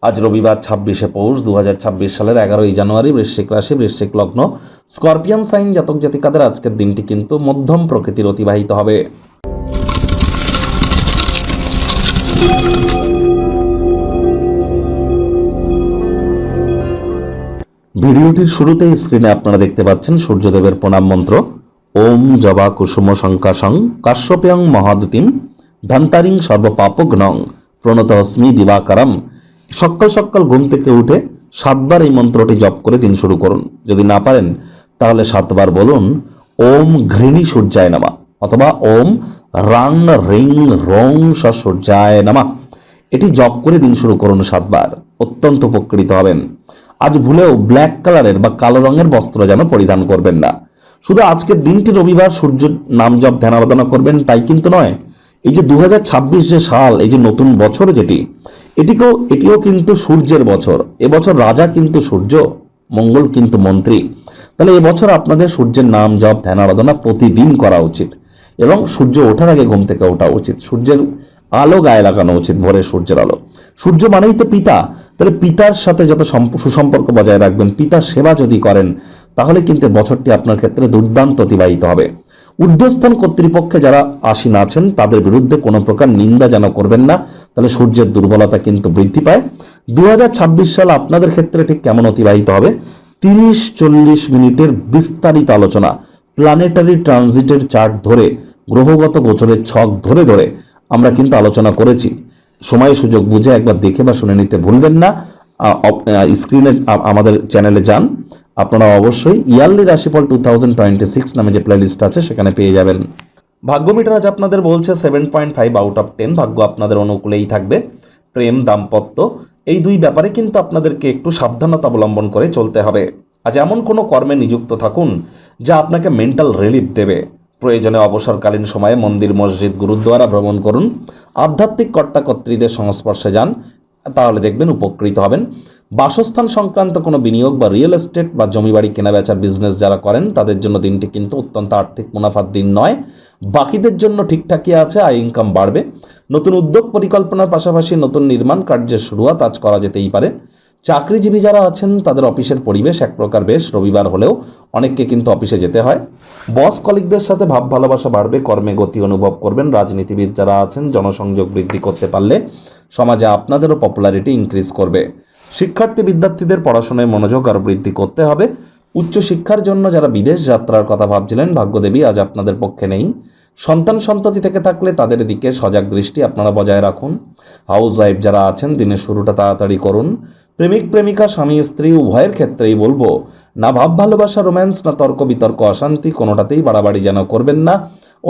আজ রবিবার 26শে পৌষ 2026 সালের 11ই জানুয়ারি। বৃশ্চিক রাশি, বৃশ্চিক লগ্ন, স্করপিয়ান সাইন জাতক জাতিকাদের আজকের দিনটি কিন্তু মধ্যম প্রকৃতির অতিবাহিত হবে। ভিডিওটির শুরুতেই স্ক্রিনে আপনারা দেখতে পাচ্ছেন সূর্যদেবের প্রণাম মন্ত্র। ওম জবা কুসুম শঙ্কাশং কাশ্যপ্যং মহাদুতিম ধন্তারিং সর্বপাপঘ্নং প্রণতস্মি দিবাকরম। সকাল সকাল ঘুম থেকে উঠে 7বার এই মন্ত্রটি জপ করে দিন শুরু করুন। যদি না পারেন তাহলে 7বার বলুন ওম ঘৃণী সূর্যায় নমঃ অথবা ওম রাং রিং রং সূর্যায় নমঃ। এটি জপ করে দিন শুরু করুন 7বার, অত্যন্ত উপকৃত হবেন। আজ ভুলেও ব্ল্যাক কালারের বা কালো রঙের বস্ত্র যেন পরিধান করবেন না। শুধু আজকের দিনটি রবিবার সূর্য নাম জপ ধ্যান আরাধনা করবেন তাই কিন্তু নয়। এই যে 2026 যে সাল, এই যে নতুন বছর যেটি, এটিও কিন্তু সূর্যের বছর। এবছর রাজা কিন্তু সূর্য, মঙ্গল কিন্তু মন্ত্রী। তাহলে এবছর আপনাদের সূর্যের নাম জপ ধ্যান আরাধনা প্রতিদিন করা উচিত এবং সূর্য ওঠার আগে ঘুম থেকে ওঠা উচিত। সূর্যের আলো গায়ে লাগানো উচিত, ভোরের সূর্যের আলো। সূর্য মানেই তো পিতা, তাহলে পিতার সাথে যত সুসম্পর্ক বজায় রাখবেন, পিতার সেবা যদি করেন, তাহলে কিন্তু বছরটি আপনার ক্ষেত্রে দুর্দান্ত অতিবাহিত হবে। ঊর্ধ্বস্থান কর্তৃপক্ষে যারা আসীন আছেন তাদের বিরুদ্ধে কোনো প্রকার নিন্দা যেন করবেন না, তাহলে সূর্যের দুর্বলতা কিন্তু বৃদ্ধি পায়। 2026 সাল আপনাদের ক্ষেত্রে ঠিক কেমন অতিবাহিত হবে, 30-40 মিনিটের বিস্তারিত আলোচনা, প্ল্যানেটারি ট্রানজিটের চার্ট ধরে, গ্রহগত গোচরের ছক ধরে ধরে আমরা কিন্তু আলোচনা করেছি। সময় সুযোগ বুঝে একবার দেখে বা শুনে নিতে ভুলবেন না। স্ক্রিনে আমাদের চ্যানেলে যান, আপনারা অবশ্যই ইয়ারলি রাশিফল 2026 নামে যে প্লেলিস্ট আছে সেখানে পেয়ে যাবেন। ভাগ্য মিটার আজ আপনাদের বলছে 7.5 আউট অফ 10। ভাগ্য আপনাদের অনুকূলেই থাকবে। প্রেম, দাম্পত্য এই দুই ব্যাপারে কিন্তু আপনাদেরকে একটু সাবধানতা অবলম্বন করে চলতে হবে। আজ এমন কোনো কর্মে নিযুক্ত থাকুন যা আপনাকে মেন্টাল রিলিফ দেবে। প্রয়োজনে অবসরকালীন সময়ে মন্দির, মসজিদ, গুরুদ্বারা ভ্রমণ করুন। আধ্যাত্মিক কর্তাকর্ত্রীদের সংস্পর্শে যান, তাহলে দেখবেন উপকৃত হবেন। বাসস্থান সংক্রান্ত কোনো বিনিয়োগ বা রিয়েল এস্টেট বা জমি বাড়ি কেনাবেচার বিজনেস যারা করেন তাদের জন্য দিনটি কিন্তু অত্যন্ত আর্থিক মুনাফার দিন নয়। বাকিদের জন্য ঠিকঠাকই আছে, আয় ইনকাম বাড়বে। নতুন উদ্যোগ পরিকল্পনার পাশাপাশি নতুন নির্মাণ কার্যের শুরুয়াত আজ করা যেতেই পারে। চাকরিজীবী যারা আছেন তাদের অফিসের পরিবেশ এক প্রকার বেশ, রবিবার হলেও অনেককে কিন্তু অফিসে যেতে হয়। বস কলিগদের সাথে ভাব ভালোবাসা বাড়বে, কর্মে গতি অনুভব করবেন। রাজনীতিবিদ যারা আছেন জনসংযোগ বৃদ্ধি করতে পারলে সমাজে আপনাদেরও পপুলারিটি ইনক্রিজ করবে। শিক্ষার্থী বিদ্যার্থীদের পড়াশোনায় মনোযোগ আরও বৃদ্ধি করতে হবে। উচ্চশিক্ষার জন্য যারা বিদেশ যাত্রার কথা ভাবছিলেন, ভাগ্যদেবী আজ আপনাদের পক্ষে নেই। সন্তান সন্ততি থেকে থাকলে তাদের দিকে সজাগ দৃষ্টি আপনারা বজায় রাখুন। হাউস ওয়াইফ যারা আছেন দিনের শুরুটা তাড়াতাড়ি করুন। প্রেমিক প্রেমিকা, স্বামী স্ত্রী উভয়ের ক্ষেত্রেই বলবো, না ভাব ভালোবাসা, রোম্যান্স, না তর্ক বিতর্ক অশান্তি, কোনোটাতেই বাড়াবাড়ি যেন করবেন না।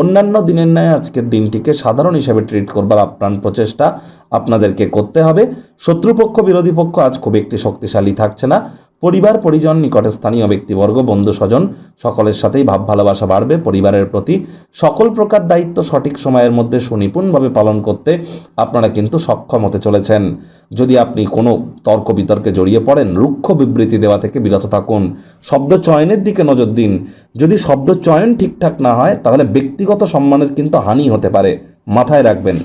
অন্যান্য দিনের ন্যায় আজকের দিনটিকে সাধারণ হিসেবে ট্রিট করবার আপ্রাণ প্রচেষ্টা আপনাদেরকে করতে হবে। শত্রুপক্ষ, বিরোধী পক্ষ আজ খুব একটি শক্তিশালী থাকছে না। পরিবার, পরিজন, নিকটে স্থানীয় ব্যক্তিবর্গ, বন্ধু স্বজন সকলের সাথেই ভাব ভালোবাসা বাড়বে। পরিবারের প্রতি সকল প্রকার দায়িত্ব সঠিক সময়ের মধ্যে সুনিপুণভাবে পালন করতে আপনারা কিন্তু সক্ষম হতে চলেছেন। যদি আপনি কোনো তর্ক বিতর্কে জড়িয়ে পড়েন, রুক্ষ বিবৃতি দেওয়া থেকে বিরত থাকুন। শব্দ চয়নের দিকে নজর দিন। যদি শব্দ চয়ন ঠিকঠাক না হয় তাহলে ব্যক্তিগত সম্মানের কিন্তু হানি হতে পারে, মাথায় রাখবেন।